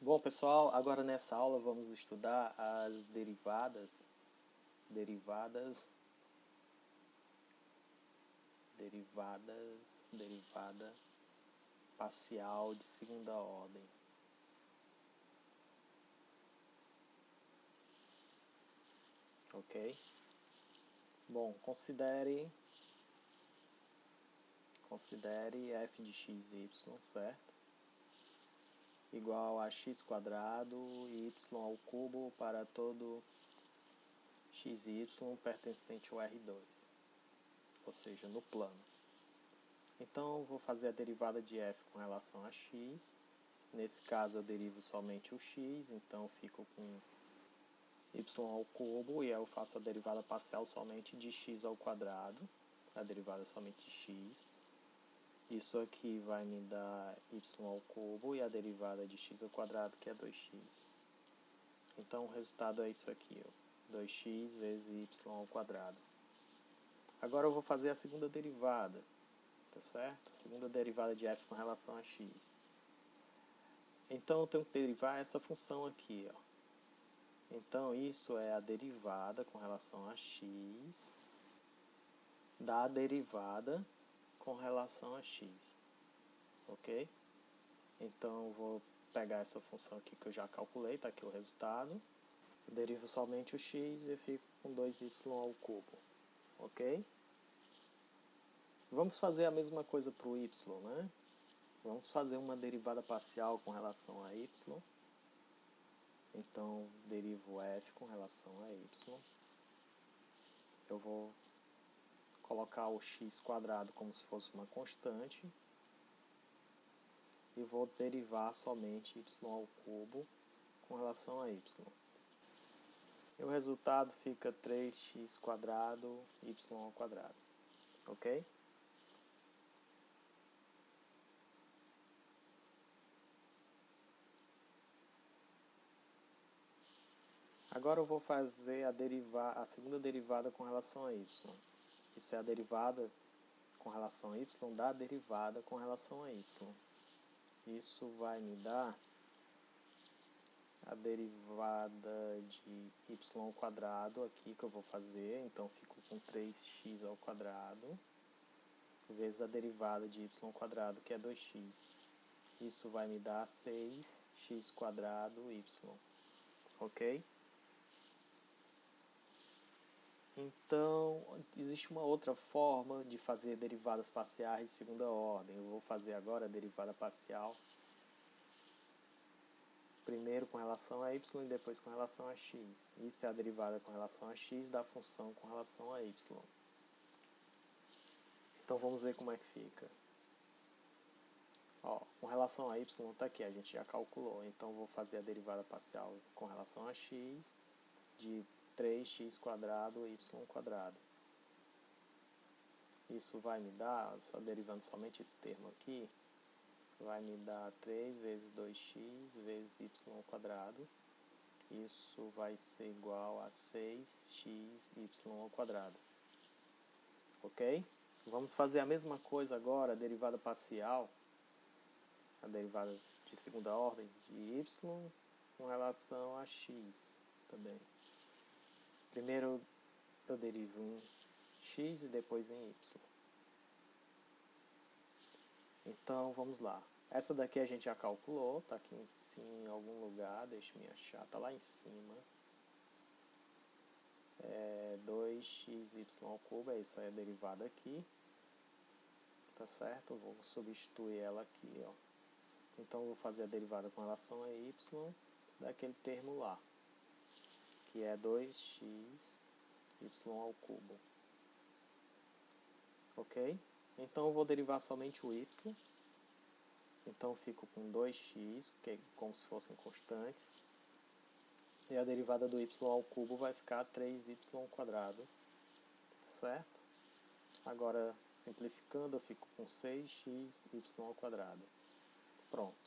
Bom, pessoal, agora nessa aula vamos estudar as derivadas derivada parcial de segunda ordem. Ok? Bom, considere f de x e y, certo? Igual a x quadrado e y ao cubo para todo x e y pertencente ao R2, ou seja, no plano. Então, vou fazer a derivada de f com relação a x. Nesse caso, eu derivo somente o x, então fico com y ao cubo, e aí eu faço a derivada parcial somente de x ao quadrado, a derivada somente de x. Isso aqui vai me dar y ao cubo e a derivada de x ao quadrado, que é 2x. Então, o resultado é isso aqui, ó, 2x vezes y ao quadrado. Agora eu vou fazer a segunda derivada, tá certo? A segunda derivada de f com relação a x. Então, eu tenho que derivar essa função aqui, ó. Então, isso é a derivada com relação a x da derivada com relação a x, ok? Então, eu vou pegar essa função aqui que eu já calculei, tá aqui o resultado. Eu derivo somente o x e fico com 2y ao cubo, ok? Vamos fazer a mesma coisa para o y, né? Vamos fazer uma derivada parcial com relação a y. Então, derivo f com relação a y. Eu vou colocar o x quadrado como se fosse uma constante. E vou derivar somente y ao cubo com relação a y. E o resultado fica 3x quadrado y ao quadrado. Ok? Agora eu vou fazer a segunda derivada com relação a y. Isso é a derivada com relação a y da derivada com relação a y. Isso vai me dar a derivada de y ao quadrado aqui que eu vou fazer. Então, fico com 3x ao quadrado vezes a derivada de y ao quadrado, que é 2x. Isso vai me dar 6x quadrado y. Ok? Então, existe uma outra forma de fazer derivadas parciais de segunda ordem. Eu vou fazer agora a derivada parcial primeiro com relação a y e depois com relação a x. Isso é a derivada com relação a x da função com relação a y. Então, vamos ver como é que fica. Ó, com relação a y está aqui, a gente já calculou. Então, vou fazer a derivada parcial com relação a x de 3x quadrado y quadrado. Isso vai me dar, só derivando somente esse termo aqui, vai me dar 3 vezes 2x vezes y ao quadrado. Isso vai ser igual a 6xy ao quadrado. Ok? Vamos fazer a mesma coisa agora, a derivada parcial, a derivada de segunda ordem de y com relação a x também. Primeiro eu derivo em x e depois em y. Então, vamos lá. Essa daqui a gente já calculou, está aqui em cima, em algum lugar, deixa eu me achar, está lá em cima. 2xy ao cubo, essa é a derivada aqui. Tá certo? Vou substituir ela aqui, ó. Então, vou fazer a derivada com relação a y daquele termo lá, que é 2x ao cubo. Ok? Então, eu vou derivar somente o y. Então, eu fico com 2x, que é como se fossem constantes. E a derivada do y ao cubo vai ficar 3y ao quadrado. Tá certo? Agora, simplificando, eu fico com 6xy ao quadrado. Pronto.